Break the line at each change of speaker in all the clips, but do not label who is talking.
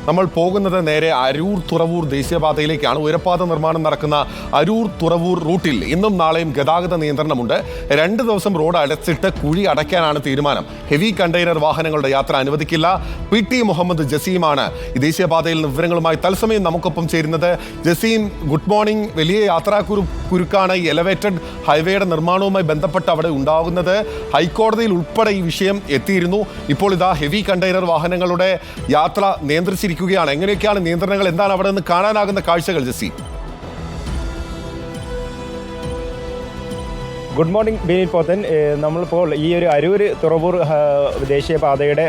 നമ്മൾ പോകുന്നത് നേരെ അരൂർ തുറവൂർ ദേശീയപാതയിലേക്കാണ്. ഉയരപ്പാത നിർമ്മാണം നടക്കുന്ന അരൂർ തുറവൂർ റൂട്ടിൽ ഇന്നും നാളെയും ഗതാഗത നിയന്ത്രണമുണ്ട്. 2 ദിവസം റോഡ് അടച്ചിട്ട് കുഴി അടയ്ക്കാനാണ് തീരുമാനം. ഹെവി കണ്ടെയ്നർ വാഹനങ്ങളുടെ യാത്ര അനുവദിക്കില്ല. PT മുഹമ്മദ് ജസീമാണ് ഈ ദേശീയപാതയിൽ വിവരങ്ങളുമായി തത്സമയം നമുക്കൊപ്പം ചേരുന്നത്. Jaseem, good morning. വലിയ യാത്രാക്കുരുക്കാണ് ഈ എലവേറ്റഡ് ഹൈവേയുടെ നിർമ്മാണവുമായി ബന്ധപ്പെട്ട് അവിടെ ഉണ്ടാകുന്നത്. ഹൈക്കോടതിയിൽ ഉൾപ്പെടെ ഈ വിഷയം എത്തിയിരുന്നു. ഇപ്പോൾ ഇതാ ഹെവി കണ്ടെയ്നർ വാഹനങ്ങളുടെ യാത്ര നിയന്ത്രിച്ചിരിക്കുകയാണ്. എങ്ങനെയൊക്കെയാണ് നിയന്ത്രണങ്ങൾ? എന്താണ് അവിടെ നിന്ന് കാണാനാകുന്ന കാഴ്ചകൾ ജസീം?
Good morning Binil Pothan. നമ്മളിപ്പോൾ ഈ ഒരു അരൂർ തുറവൂർ ദേശീയപാതയുടെ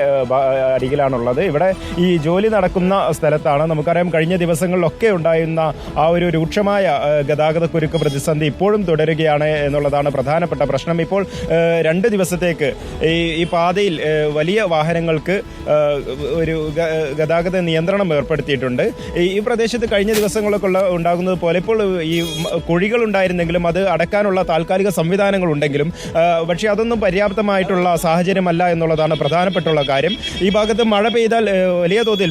അരികിലാണുള്ളത്. ഇവിടെ ഈ ജോലി നടക്കുന്ന സ്ഥലത്താണ്. നമുക്കറിയാം, കഴിഞ്ഞ ദിവസങ്ങളിലൊക്കെ ഉണ്ടായിരുന്ന ആ ഒരു രൂക്ഷമായ ഗതാഗതക്കുരുക്ക് പ്രതിസന്ധി ഇപ്പോഴും തുടരുകയാണ് എന്നുള്ളതാണ് പ്രധാനപ്പെട്ട പ്രശ്നം. ഇപ്പോൾ 2 ദിവസത്തേക്ക് ഈ പാതയിൽ വലിയ വാഹനങ്ങൾക്ക് ഒരു ഗതാഗത നിയന്ത്രണം ഏർപ്പെടുത്തിയിട്ടുണ്ട്. ഈ പ്രദേശത്ത് കഴിഞ്ഞ ദിവസങ്ങളൊക്കെ ഉണ്ടാകുന്നത് പോലെ ഇപ്പോൾ ഈ കുഴികൾ ഉണ്ടായിരുന്നെങ്കിലും അത് അടക്കാനുള്ള താൽക്കാലിക സംവിധാനങ്ങൾ ഉണ്ടെങ്കിലും പക്ഷേ അതൊന്നും പര്യാപ്തമായിട്ടുള്ള സാഹചര്യമല്ല എന്നുള്ളതാണ് പ്രധാനപ്പെട്ടുള്ള കാര്യം. ഈ ഭാഗത്ത് മഴ പെയ്താൽ വലിയ തോതിൽ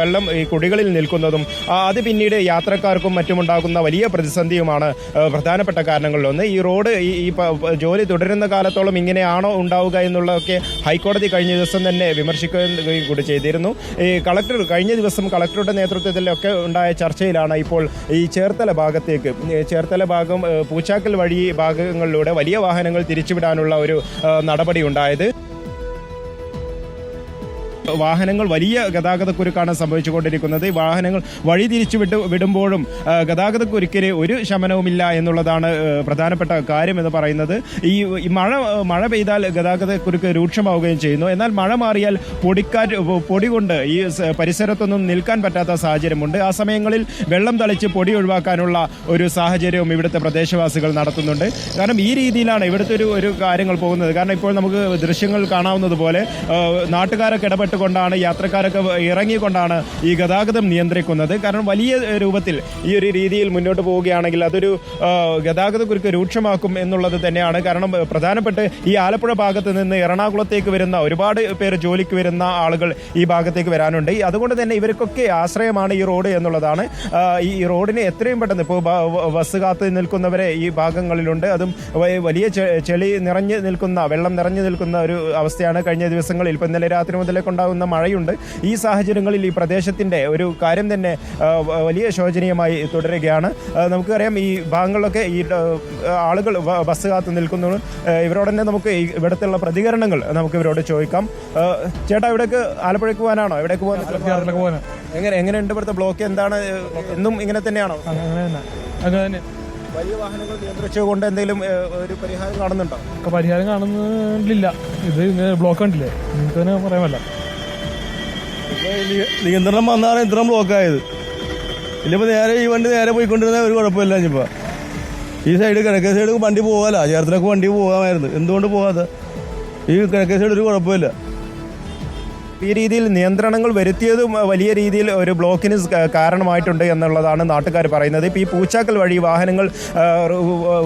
വെള്ളം ഈ കുഴികളിൽ നിൽക്കുന്നതും അത് പിന്നീട് യാത്രക്കാർക്കും മറ്റുമുണ്ടാകുന്ന വലിയ പ്രതിസന്ധിയുമാണ് പ്രധാനപ്പെട്ട കാരണങ്ങളിലൊന്ന്. ഈ റോഡ് ഈ ജോലി തുടരുന്ന കാലത്തോളം ഇങ്ങനെയാണോ ഉണ്ടാവുക എന്നുള്ളതൊക്കെ ഹൈക്കോടതി കഴിഞ്ഞ ദിവസം തന്നെ വിമർശിക്കുകയും കൂടി ചെയ്തിരുന്നു. ഈ കഴിഞ്ഞ ദിവസം കളക്ടറുടെ നേതൃത്വത്തിലൊക്കെ ഉണ്ടായ ചർച്ചയിലാണ് ഇപ്പോൾ ഈ ചേർത്തല ഭാഗം പൂച്ചാക്കൽ വഴി ഭാഗങ്ങളിലൂടെ വലിയ വാഹനങ്ങൾ തിരിച്ചുവിടാനുള്ള ഒരു നടപടി ഉണ്ടായത്. വാഹനങ്ങൾ വലിയ ഗതാഗതക്കുരുക്കാണ് സംഭവിച്ചുകൊണ്ടിരിക്കുന്നത്. വാഹനങ്ങൾ വഴി തിരിച്ചു വിടുമ്പോഴും ഗതാഗതക്കുരുക്കിന് ഒരു ശമനവുമില്ല എന്നുള്ളതാണ് പ്രധാനപ്പെട്ട കാര്യം എന്ന് പറയുന്നത്. ഈ മഴ പെയ്താൽ ഗതാഗതക്കുരുക്ക് രൂക്ഷമാവുകയും ചെയ്യുന്നു. എന്നാൽ മഴ മാറിയാൽ പൊടി കൊണ്ട് ഈ പരിസരത്തൊന്നും നിൽക്കാൻ പറ്റാത്ത സാഹചര്യമുണ്ട്. ആ സമയങ്ങളിൽ വെള്ളം തളിച്ച് പൊടി ഒഴിവാക്കാനുള്ള ഒരു സാഹചര്യവും ഇവിടുത്തെ പ്രദേശവാസികൾ നടത്തുന്നുണ്ട്. കാരണം ഈ രീതിയിലാണ് ഇവിടുത്തെ ഒരു കാര്യങ്ങൾ പോകുന്നത്. കാരണം ഇപ്പോൾ നമുക്ക് ദൃശ്യങ്ങൾ കാണാവുന്നത് പോലെ നാട്ടുകാരൊക്കെ ഇടപെട്ടുകൊണ്ടാണ്, യാത്രക്കാരൊക്കെ ഇറങ്ങിക്കൊണ്ടാണ് ഈ ഗതാഗതം നിയന്ത്രിക്കുന്നത്. കാരണം വലിയ രൂപത്തിൽ ഈ ഒരു രീതിയിൽ മുന്നോട്ട് പോവുകയാണെങ്കിൽ അതൊരു ഗതാഗതക്കുരുക്ക് രൂക്ഷമാക്കും എന്നുള്ളത് തന്നെയാണ്. കാരണം പ്രധാനപ്പെട്ട് ഈ ആലപ്പുഴ ഭാഗത്ത് നിന്ന് എറണാകുളത്തേക്ക് വരുന്ന ഒരുപാട് പേര് ജോലിക്ക് വരുന്ന ആളുകൾ ഈ ഭാഗത്തേക്ക് വരാനുണ്ട്. അതുകൊണ്ട് തന്നെ ഇവർക്കൊക്കെ ആശ്രയമാണ് ഈ റോഡ് എന്നുള്ളതാണ്. ഈ റോഡിന് എത്രയും പെട്ടെന്ന് ഇപ്പോൾ ബസ് കാത്ത് നിൽക്കുന്നവരെ ഈ ഭാഗങ്ങളിലുണ്ട്. അതും വലിയ വെള്ളം നിറഞ്ഞു നിൽക്കുന്ന ഒരു അവസ്ഥയാണ് കഴിഞ്ഞ ദിവസങ്ങളിൽ. ഇപ്പം ഇന്നലെ രാത്രി മുതലേ ഉണ്ടാകുന്ന മഴയുണ്ട്. ഈ സാഹചര്യങ്ങളിൽ ഈ പ്രദേശത്തിന്റെ ഒരു കാര്യം തന്നെ വലിയ ശോചനീയമായി തുടരുകയാണ്. നമുക്കറിയാം, ഈ ഭാഗങ്ങളിലൊക്കെ ഈ ആളുകൾ ബസ് കാത്ത് നിൽക്കുന്നു. ഇവരോട് തന്നെ നമുക്ക് ഇവിടത്തുള്ള പ്രതികരണങ്ങൾ നമുക്ക് ഇവരോട് ചോദിക്കാം. ചേട്ടാ, ഇവിടേക്ക് ആലപ്പുഴയ്ക്ക് പോകാനാണോ? എവിടേക്ക് പോകാൻ? എങ്ങനെയുണ്ട് ഇവിടുത്തെ ബ്ലോക്ക്? എന്താണ്, എന്നും ഇങ്ങനെ തന്നെയാണോ? വലിയ വാഹനങ്ങൾ നിയന്ത്രിച്ചുകൊണ്ട് എന്തെങ്കിലും ഒരു പരിഹാരം കാണുന്നുണ്ടോ?
പരിഹാരം കാണുന്നില്ല. ഇത് ബ്ലോക്ക് കണ്ടില്ലേ, നിങ്ങൾക്ക് തന്നെ പറയാമല്ല.
നിയന്ത്രണം വന്നാണ് ഇത്രയും ബ്ലോക്കായത്. ഇല്ലിപ്പോൾ ഈ വണ്ടി നേരെ പോയിക്കൊണ്ടിരുന്ന ഒരു കുഴപ്പമില്ല. ഇനിയിപ്പോൾ ഈ സൈഡ് കിഴക്കേ സൈഡ് വണ്ടി പോകാമല്ല, ചേർത്തലൊക്കെ വണ്ടി പോകാമായിരുന്നു. എന്തുകൊണ്ട് പോകാതെ? ഈ കിഴക്കേ സൈഡ് ഒരു കുഴപ്പമില്ല.
ഈ രീതിയിൽ നിയന്ത്രണങ്ങൾ വരുത്തിയതും വലിയ രീതിയിൽ ഒരു ബ്ലോക്കിന് കാരണമായിട്ടുണ്ട് എന്നുള്ളതാണ് നാട്ടുകാർ പറയുന്നത്. ഇപ്പോൾ ഈ പൂച്ചാക്കൽ വഴി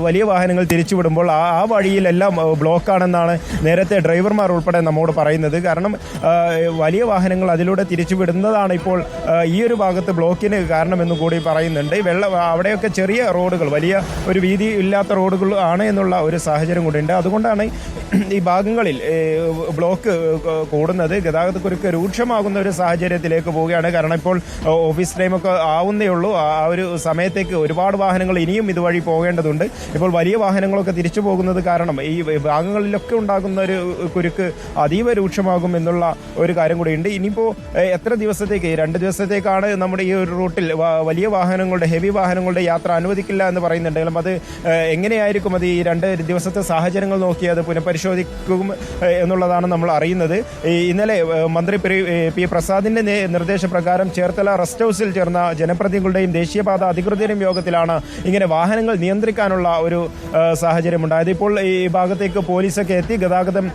വലിയ വാഹനങ്ങൾ തിരിച്ചുവിടുമ്പോൾ ആ വഴിയിലെല്ലാം ബ്ലോക്കാണെന്നാണ് നേരത്തെ ഡ്രൈവർമാർ ഉൾപ്പെടെ നമ്മോട് പറയുന്നത്. കാരണം വലിയ വാഹനങ്ങൾ അതിലൂടെ തിരിച്ചുവിടുന്നതാണ് ഇപ്പോൾ ഈ ഒരു ഭാഗത്ത് ബ്ലോക്കിന് കാരണമെന്ന് കൂടി പറയുന്നുണ്ട്. അവിടെയൊക്കെ ചെറിയ റോഡുകൾ, വലിയ ഒരു വീതി ഇല്ലാത്ത റോഡുകൾ ആണ് എന്നുള്ള ഒരു സാഹചര്യം കൂടിയുണ്ട്. അതുകൊണ്ടാണ് ഈ ഭാഗങ്ങളിൽ ബ്ലോക്ക് കൂടുന്നത്. ഗതാഗതക്കുരുക്ക് രൂക്ഷമാകുന്ന ഒരു സാഹചര്യത്തിലേക്ക് പോവുകയാണ്. കാരണം ഇപ്പോൾ ഓഫീസ് ടൈമൊക്കെ ആവുന്നേ ഉള്ളൂ. ആ ഒരു സമയത്തേക്ക് ഒരുപാട് വാഹനങ്ങൾ ഇനിയും ഇതുവഴി പോകേണ്ടതുണ്ട്. ഇപ്പോൾ വലിയ വാഹനങ്ങളൊക്കെ തിരിച്ചു പോകുന്നത് കാരണം ഈ ഭാഗങ്ങളിലൊക്കെ ഉണ്ടാകുന്ന ഒരു കുരുക്ക് അതീവ രൂക്ഷമാകും എന്നുള്ള ഒരു കാര്യം കൂടിയുണ്ട്. ഇനിയിപ്പോൾ എത്ര ദിവസത്തേക്ക്? 2 ദിവസത്തേക്കാണ് നമ്മുടെ ഈ ഒരു റൂട്ടിൽ വലിയ വാഹനങ്ങളുടെ, ഹെവി വാഹനങ്ങളുടെ യാത്ര അനുവദിക്കില്ല എന്ന് പറയുന്നുണ്ടെങ്കിലും അത് എങ്ങനെയായിരിക്കും? അത് ഈ 2 ദിവസത്തെ സാഹചര്യങ്ങൾ നോക്കി അത് പുനഃപരിശോധിക്കും എന്നുള്ളതാണ് നമ്മൾ അറിയുന്നത്. ഇന്നലെ മന്ത്രി പി പ്രസാദിന്റെ നിർദ്ദേശപ്രകാരം ചേർത്തല റെസ്റ്റ് ഹൌസിൽ ചേർന്ന ജനപ്രതിനിധികളുടെയും ദേശീയപാത അധികൃതരുടെയും യോഗത്തിലാണ് ഇങ്ങനെ വാഹനങ്ങൾ നിയന്ത്രിക്കാനുള്ള ഒരു സാഹചര്യമുണ്ടായത്. ഇപ്പോൾ ഈ ഭാഗത്തേക്ക് പോലീസൊക്കെ എത്തി ഗതാഗതം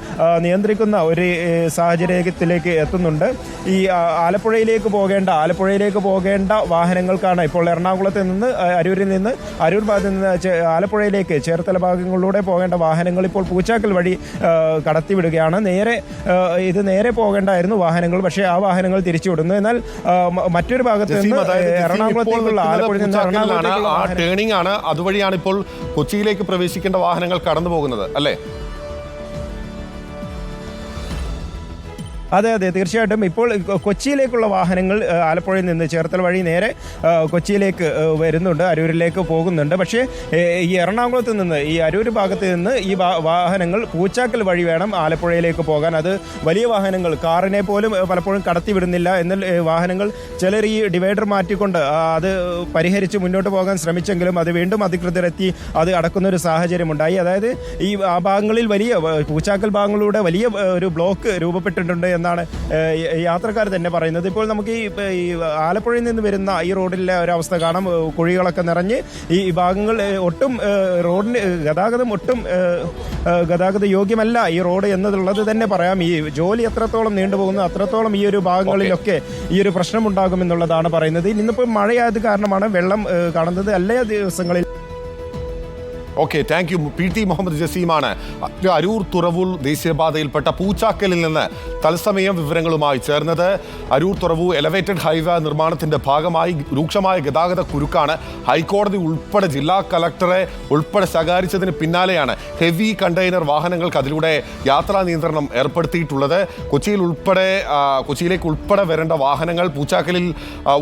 നിയന്ത്രിക്കുന്ന ഒരു സാഹചര്യത്തിലേക്ക് എത്തുന്നുണ്ട്. ഈ ആലപ്പുഴയിലേക്ക് പോകേണ്ട വാഹനങ്ങൾക്കാണ് ഇപ്പോൾ എറണാകുളത്ത് നിന്ന് അരൂർ ഭാഗത്ത് നിന്ന് ആലപ്പുഴയിലേക്ക് ചേർത്തല ഭാഗങ്ങളിലൂടെ പോകേണ്ട വാഹനങ്ങൾ ഇപ്പോൾ പൂച്ചാക്കൽ വഴി കടത്തിവിടുകയാണ്. ഇത് നേരെ പോകേണ്ടായിരുന്നു വരുന്നു വാഹനങ്ങൾ, പക്ഷേ ആ വാഹനങ്ങൾ തിരിച്ചുവിടുന്നു. എന്നാൽ മറ്റൊരു ഭാഗത്ത്
ജസീം,
നിന്ന്
അതായത് ജസീം
എറണാകുളത്തേക്കുള്ള
ഇപ്പോൾ
ആലപ്പുഴയിൽ നിന്ന്
പൂച്ചാക്കലിലാണ്.
എറണാകുളത്തേക്കുള്ള
ആ ടേണിംഗ് ആണ്, അതുവഴിയാണ് ഇപ്പോൾ കൊച്ചിയിലേക്ക് പ്രവേശിക്കേണ്ട വാഹനങ്ങൾ കടന്നു പോകുന്നത് അല്ലേ?
അതെ അതെ, തീർച്ചയായിട്ടും. ഇപ്പോൾ കൊച്ചിയിലേക്കുള്ള വാഹനങ്ങൾ ആലപ്പുഴയിൽ നിന്ന് ചേർത്തല വഴി നേരെ കൊച്ചിയിലേക്ക് വരുന്നുണ്ട്, അരൂരിലേക്ക് പോകുന്നുണ്ട്. പക്ഷേ ഈ എറണാകുളത്ത് നിന്ന്, ഈ അരൂർ ഭാഗത്ത് നിന്ന് ഈ വാഹനങ്ങൾ പൂച്ചാക്കൽ വഴി വേണം ആലപ്പുഴയിലേക്ക് പോകാൻ. അത് വലിയ വാഹനങ്ങൾ, കാറിനെ പോലും പലപ്പോഴും കടത്തിവിടുന്നില്ല. എന്നാൽ വാഹനങ്ങൾ ചിലർ ഈ ഡിവൈഡർ മാറ്റിക്കൊണ്ട് അത് പരിഹരിച്ച് മുന്നോട്ട് പോകാൻ ശ്രമിച്ചെങ്കിലും അത് വീണ്ടും അധികൃതരെത്തി അത് അടക്കുന്ന ഒരു സാഹചര്യമുണ്ടായി. അതായത് ഈ ആ ഭാഗങ്ങളിൽ വലിയ പൂച്ചാക്കൽ ഭാഗങ്ങളിലൂടെ വലിയ ഒരു ബ്ലോക്ക് രൂപപ്പെട്ടിട്ടുണ്ട് എന്നാണ് യാത്രക്കാർ തന്നെ പറയുന്നത്. ഇപ്പോൾ നമുക്ക് ഈ ആലപ്പുഴയിൽ നിന്ന് വരുന്ന ഈ റോഡിലെ ഒരവസ്ഥ കാണാം. കുഴികളൊക്കെ നിറഞ്ഞ് ഈ ഭാഗങ്ങൾ ഒട്ടും റോഡിന് ഗതാഗത യോഗ്യമല്ല ഈ റോഡ് എന്നുള്ളത് തന്നെ പറയാം. ഈ ജോലി എത്രത്തോളം നീണ്ടുപോകുന്നു അത്രത്തോളം ഈ ഒരു ഭാഗങ്ങളിലൊക്കെ ഈ ഒരു പ്രശ്നമുണ്ടാകുമെന്നുള്ളതാണ് പറയുന്നത്. ഇന്നിപ്പോൾ മഴയായത് കാരണമാണ് വെള്ളം കാണുന്നത്. അല്ലേ ദിവസങ്ങളിൽ
okay, thank you. PT Muhammad ജസീമാണ് അരൂർ തുറവൂർ ദേശീയപാതയിൽപ്പെട്ട പൂച്ചാക്കലിൽ നിന്ന് തത്സമയം വിവരങ്ങളുമായി ചേർന്നത്. അരൂർ തുറവൂർ എലവേറ്റഡ് ഹൈവേ നിർമ്മാണത്തിന്റെ ഭാഗമായി രൂക്ഷമായ ഗതാഗത കുരുക്കാണ് ഹൈക്കോടതി ഉൾപ്പെടെ ജില്ലാ കളക്ടറെ ഉൾപ്പെടെ ശകാരിച്ചതിന് പിന്നാലെയാണ് ഹെവി കണ്ടെയ്നർ വാഹനങ്ങൾക്ക് അതിലൂടെ യാത്രാ നിയന്ത്രണം ഏർപ്പെടുത്തിയിട്ടുള്ളത്. കൊച്ചിയിലേക്ക് ഉൾപ്പെടെ വരേണ്ട വാഹനങ്ങൾ പൂച്ചാക്കലിൽ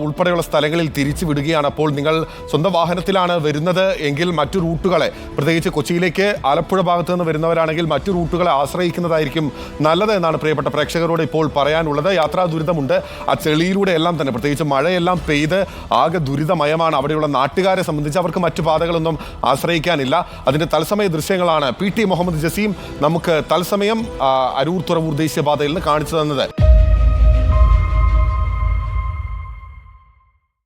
ഉൾപ്പെടെയുള്ള സ്ഥലങ്ങളിൽ തിരിച്ചു വിടുകയാണ്. അപ്പോൾ നിങ്ങൾ സ്വന്തം വാഹനത്തിലാണ് വരുന്നത് എങ്കിൽ മറ്റു റൂട്ടുകളെ, പ്രത്യേകിച്ച് കൊച്ചിയിലേക്ക് ആലപ്പുഴ ഭാഗത്ത് നിന്ന് വരുന്നവരാണെങ്കിൽ മറ്റു റൂട്ടുകളെ ആശ്രയിക്കുന്നതായിരിക്കും നല്ലത് എന്നാണ് പ്രിയപ്പെട്ട പ്രേക്ഷകരോട് ഇപ്പോൾ പറയാനുള്ളത്. യാത്രാ ദുരിതമുണ്ട്. ആ ചെളിയിലൂടെ എല്ലാം തന്നെ, പ്രത്യേകിച്ച് മഴയെല്ലാം പെയ്ത് ആകെ ദുരിതമയമാണ്. അവിടെയുള്ള നാട്ടുകാരെ സംബന്ധിച്ച് അവർക്ക് മറ്റു പാതകളൊന്നും ആശ്രയിക്കാനില്ല. അതിൻ്റെ തത്സമയ ദൃശ്യങ്ങളാണ് PT മുഹമ്മദ് ജസീം നമുക്ക് തത്സമയം അരൂർ തുറവൂർ ദേശീയപാതയിൽ നിന്ന് കാണിച്ചു തന്നത്.